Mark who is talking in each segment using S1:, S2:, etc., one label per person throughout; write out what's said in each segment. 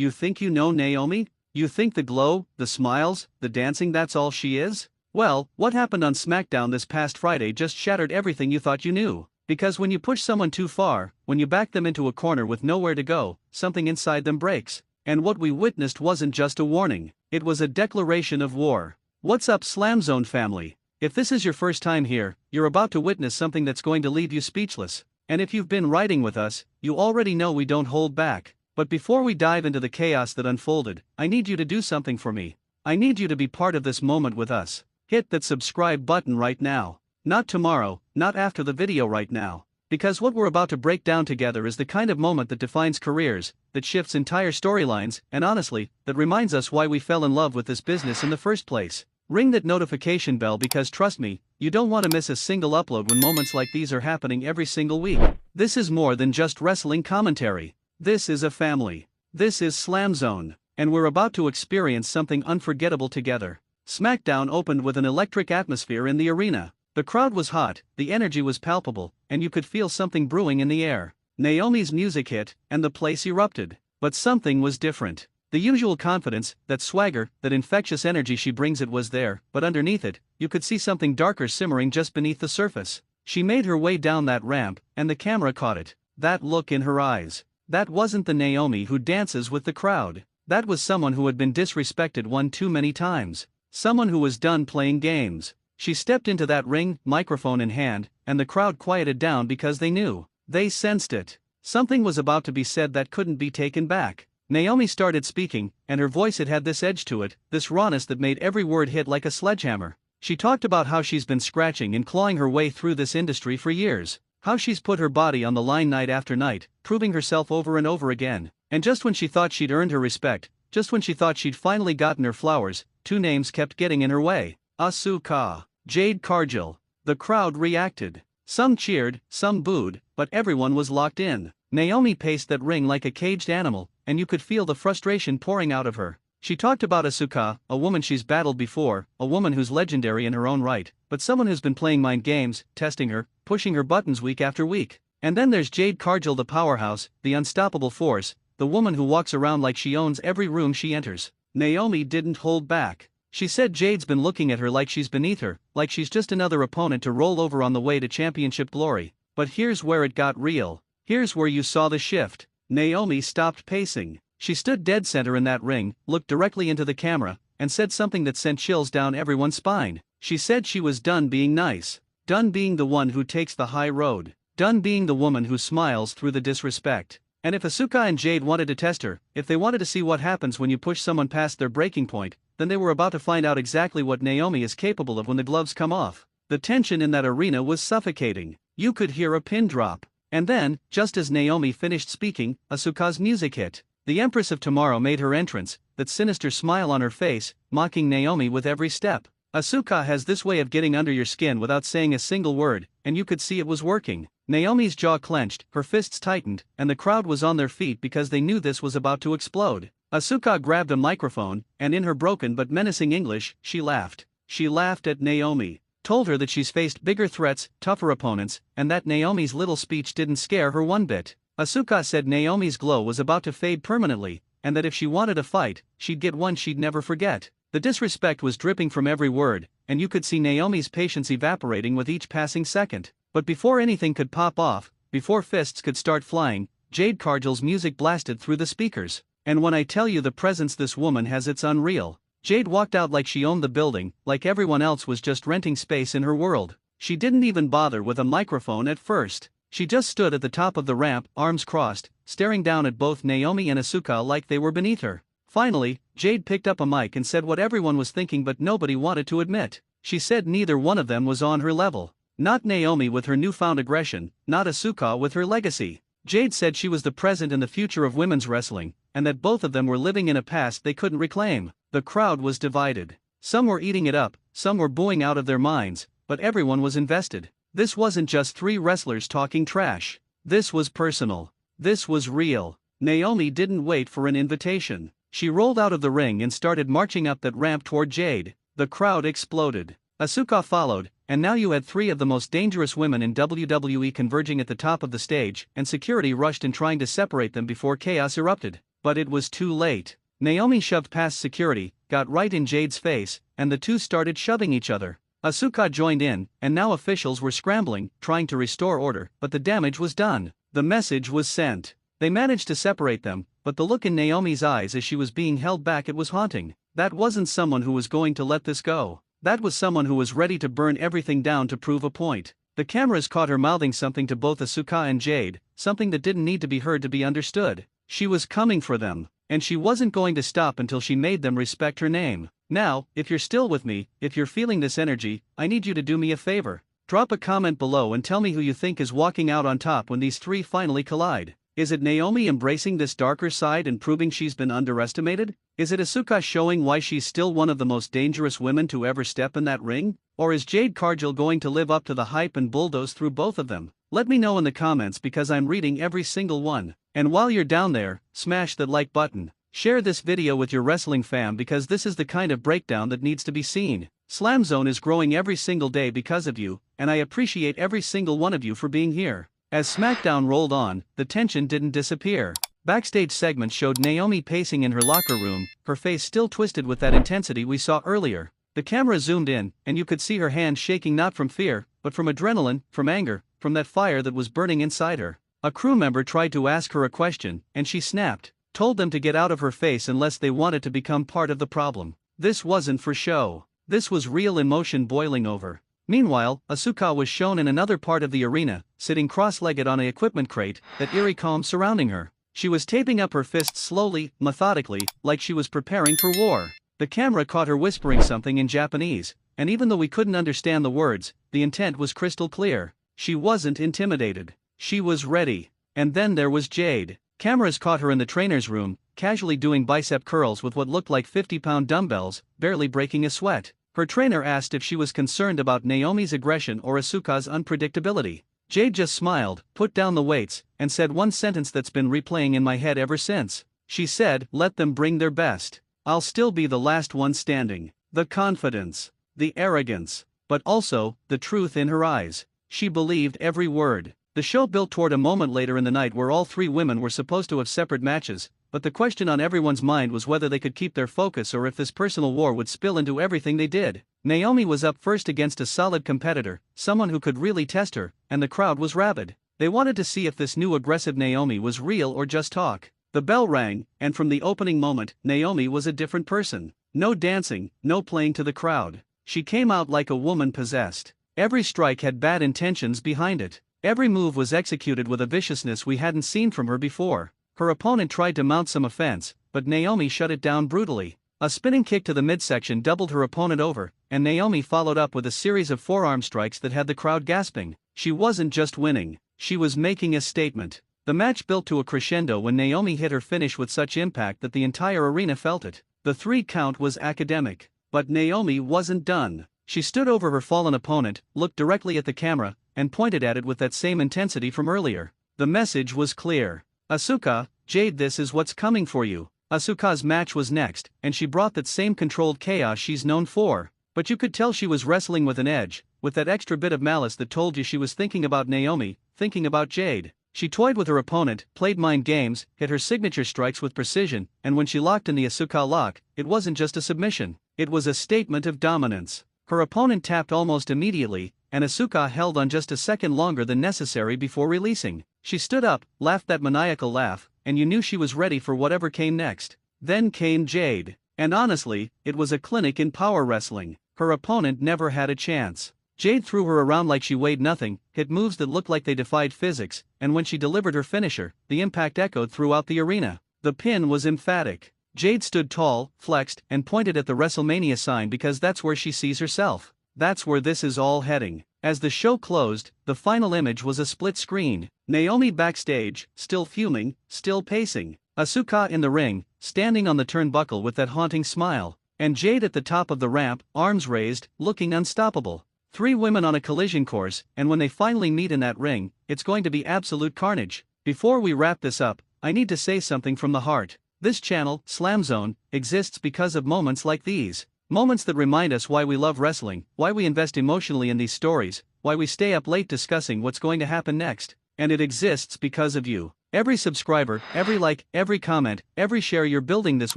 S1: You think you know Naomi? You think the glow, the smiles, the dancing, that's all she is? Well, what happened on SmackDown this past Friday just shattered everything you thought you knew. Because when you push someone too far, when you back them into a corner with nowhere to go, something inside them breaks. And what we witnessed wasn't just a warning, it was a declaration of war. What's up, Slamzone family? If this is your first time here, you're about to witness something that's going to leave you speechless. And if you've been riding with us, you already know we don't hold back. But before we dive into the chaos that unfolded, I need you to do something for me. I need you to be part of this moment with us. Hit that subscribe button right now. Not tomorrow, not after the video, right now. Because what we're about to break down together is the kind of moment that defines careers, that shifts entire storylines, and honestly, that reminds us why we fell in love with this business in the first place. Ring that notification bell because trust me, you don't want to miss a single upload when moments like these are happening every single week. This is more than just wrestling commentary. This is a family. This is Slamzone, and we're about to experience something unforgettable together. SmackDown opened with an electric atmosphere in the arena. The crowd was hot, the energy was palpable, and you could feel something brewing in the air. Naomi's music hit, and the place erupted. But something was different. The usual confidence, that swagger, that infectious energy she brings, it was there, but underneath it, you could see something darker simmering just beneath the surface. She made her way down that ramp, and the camera caught it. That look in her eyes. That wasn't the Naomi who dances with the crowd. That was someone who had been disrespected one too many times. Someone who was done playing games. She stepped into that ring, microphone in hand, and the crowd quieted down because they knew. They sensed it. Something was about to be said that couldn't be taken back. Naomi started speaking, and her voice had this edge to it, this rawness that made every word hit like a sledgehammer. She talked about how she's been scratching and clawing her way through this industry for years. How she's put her body on the line night after night, proving herself over and over again. And just when she thought she'd earned her respect, just when she thought she'd finally gotten her flowers, two names kept getting in her way. Asuka. Jade Cargill. The crowd reacted. Some cheered, some booed, but everyone was locked in. Naomi paced that ring like a caged animal, and you could feel the frustration pouring out of her. She talked about Asuka, a woman she's battled before, a woman who's legendary in her own right, but someone who's been playing mind games, testing her, pushing her buttons week after week. And then there's Jade Cargill, the powerhouse, the unstoppable force, the woman who walks around like she owns every room she enters. Naomi didn't hold back. She said Jade's been looking at her like she's beneath her, like she's just another opponent to roll over on the way to championship glory. But here's where it got real. Here's where you saw the shift. Naomi stopped pacing. She stood dead center in that ring, looked directly into the camera, and said something that sent chills down everyone's spine. She said she was done being nice. Done being the one who takes the high road. Done being the woman who smiles through the disrespect. And if Asuka and Jade wanted to test her, if they wanted to see what happens when you push someone past their breaking point, then they were about to find out exactly what Naomi is capable of when the gloves come off. The tension in that arena was suffocating. You could hear a pin drop. And then, just as Naomi finished speaking, Asuka's music hit. The Empress of Tomorrow made her entrance, that sinister smile on her face, mocking Naomi with every step. Asuka has this way of getting under your skin without saying a single word, and you could see it was working. Naomi's jaw clenched, her fists tightened, and the crowd was on their feet because they knew this was about to explode. Asuka grabbed a microphone, and in her broken but menacing English, she laughed. She laughed at Naomi, told her that she's faced bigger threats, tougher opponents, and that Naomi's little speech didn't scare her one bit. Asuka said Naomi's glow was about to fade permanently, and that if she wanted a fight, she'd get one she'd never forget. The disrespect was dripping from every word, and you could see Naomi's patience evaporating with each passing second. But before anything could pop off, before fists could start flying, Jade Cargill's music blasted through the speakers. And when I tell you the presence this woman has, it's unreal. Jade walked out like she owned the building, like everyone else was just renting space in her world. She didn't even bother with a microphone at first. She just stood at the top of the ramp, arms crossed, staring down at both Naomi and Asuka like they were beneath her. Finally, Jade picked up a mic and said what everyone was thinking but nobody wanted to admit. She said neither one of them was on her level. Not Naomi with her newfound aggression, not Asuka with her legacy. Jade said she was the present and the future of women's wrestling, and that both of them were living in a past they couldn't reclaim. The crowd was divided. Some were eating it up, some were booing out of their minds, but everyone was invested. This wasn't just three wrestlers talking trash. This was personal. This was real. Naomi didn't wait for an invitation. She rolled out of the ring and started marching up that ramp toward Jade. The crowd exploded. Asuka followed, and now you had three of the most dangerous women in WWE converging at the top of the stage, and security rushed in trying to separate them before chaos erupted. But it was too late. Naomi shoved past security, got right in Jade's face, and the two started shoving each other. Asuka joined in, and now officials were scrambling, trying to restore order, but the damage was done. The message was sent. They managed to separate them, but the look in Naomi's eyes as she was being held back, it was haunting. That wasn't someone who was going to let this go. That was someone who was ready to burn everything down to prove a point. The cameras caught her mouthing something to both Asuka and Jade, something that didn't need to be heard to be understood. She was coming for them, and she wasn't going to stop until she made them respect her name. Now, if you're still with me, if you're feeling this energy, I need you to do me a favor. Drop a comment below and tell me who you think is walking out on top when these three finally collide. Is it Naomi embracing this darker side and proving she's been underestimated? Is it Asuka showing why she's still one of the most dangerous women to ever step in that ring? Or is Jade Cargill going to live up to the hype and bulldoze through both of them? Let me know in the comments because I'm reading every single one. And while you're down there, smash that like button. Share this video with your wrestling fam because this is the kind of breakdown that needs to be seen. Slamzone is growing every single day because of you, and I appreciate every single one of you for being here. As SmackDown rolled on, the tension didn't disappear. Backstage segments showed Naomi pacing in her locker room, her face still twisted with that intensity we saw earlier. The camera zoomed in, and you could see her hands shaking not from fear, but from adrenaline, from anger, from that fire that was burning inside her. A crew member tried to ask her a question, and she snapped, told them to get out of her face unless they wanted to become part of the problem. This wasn't for show. This was real emotion boiling over. Meanwhile, Asuka was shown in another part of the arena, sitting cross-legged on an equipment crate, that eerie calm surrounding her. She was taping up her fists slowly, methodically, like she was preparing for war. The camera caught her whispering something in Japanese, and even though we couldn't understand the words, the intent was crystal clear. She wasn't intimidated. She was ready. And then there was Jade. Cameras caught her in the trainer's room, casually doing bicep curls with what looked like 50-pound dumbbells, barely breaking a sweat. Her trainer asked if she was concerned about Naomi's aggression or Asuka's unpredictability. Jade just smiled, put down the weights, and said one sentence that's been replaying in my head ever since. She said, "Let them bring their best. I'll still be the last one standing." The confidence, the arrogance, but also the truth in her eyes. She believed every word. The show built toward a moment later in the night where all three women were supposed to have separate matches, but the question on everyone's mind was whether they could keep their focus or if this personal war would spill into everything they did. Naomi was up first against a solid competitor, someone who could really test her, and the crowd was rabid. They wanted to see if this new aggressive Naomi was real or just talk. The bell rang, and from the opening moment, Naomi was a different person. No dancing, no playing to the crowd. She came out like a woman possessed. Every strike had bad intentions behind it. Every move was executed with a viciousness we hadn't seen from her before. Her opponent tried to mount some offense, but Naomi shut it down brutally. A spinning kick to the midsection doubled her opponent over, and Naomi followed up with a series of forearm strikes that had the crowd gasping. She wasn't just winning, she was making a statement. The match built to a crescendo when Naomi hit her finish with such impact that the entire arena felt it. The 3 count was academic. But Naomi wasn't done. She stood over her fallen opponent, looked directly at the camera, and pointed at it with that same intensity from earlier. The message was clear. Asuka, Jade, this is what's coming for you. Asuka's match was next, and she brought that same controlled chaos she's known for. But you could tell she was wrestling with an edge, with that extra bit of malice that told you she was thinking about Naomi, thinking about Jade. She toyed with her opponent, played mind games, hit her signature strikes with precision, and when she locked in the Asuka lock, it wasn't just a submission. It was a statement of dominance. Her opponent tapped almost immediately, and Asuka held on just a second longer than necessary before releasing. She stood up, laughed that maniacal laugh, and you knew she was ready for whatever came next. Then came Jade. And honestly, it was a clinic in power wrestling. Her opponent never had a chance. Jade threw her around like she weighed nothing, hit moves that looked like they defied physics, and when she delivered her finisher, the impact echoed throughout the arena. The pin was emphatic. Jade stood tall, flexed, and pointed at the WrestleMania sign because that's where she sees herself. That's where this is all heading. As the show closed, the final image was a split screen. Naomi backstage, still fuming, still pacing. Asuka in the ring, standing on the turnbuckle with that haunting smile. And Jade at the top of the ramp, arms raised, looking unstoppable. 3 women on a collision course, and when they finally meet in that ring, it's going to be absolute carnage. Before we wrap this up, I need to say something from the heart. This channel, Slamzone, exists because of moments like these. Moments that remind us why we love wrestling, why we invest emotionally in these stories, why we stay up late discussing what's going to happen next. And it exists because of you. Every subscriber, every like, every comment, every share, you're building this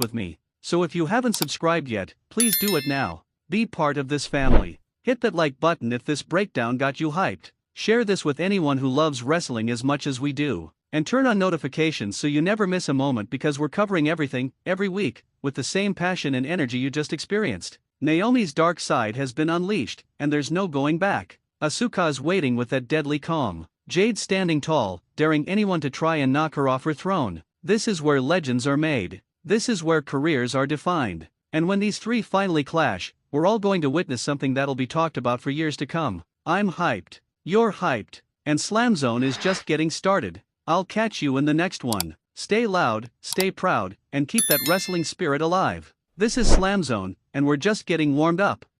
S1: with me. So if you haven't subscribed yet, please do it now. Be part of this family. Hit that like button if this breakdown got you hyped. Share this with anyone who loves wrestling as much as we do. And turn on notifications so you never miss a moment, because we're covering everything, every week, with the same passion and energy you just experienced. Naomi's dark side has been unleashed, and there's no going back. Asuka's waiting with that deadly calm. Jade standing tall, daring anyone to try and knock her off her throne. This is where legends are made. This is where careers are defined. And when these three finally clash, we're all going to witness something that'll be talked about for years to come. I'm hyped. You're hyped. And Slamzone is just getting started. I'll catch you in the next one. Stay loud, stay proud, and keep that wrestling spirit alive. This is Slamzone, and we're just getting warmed up.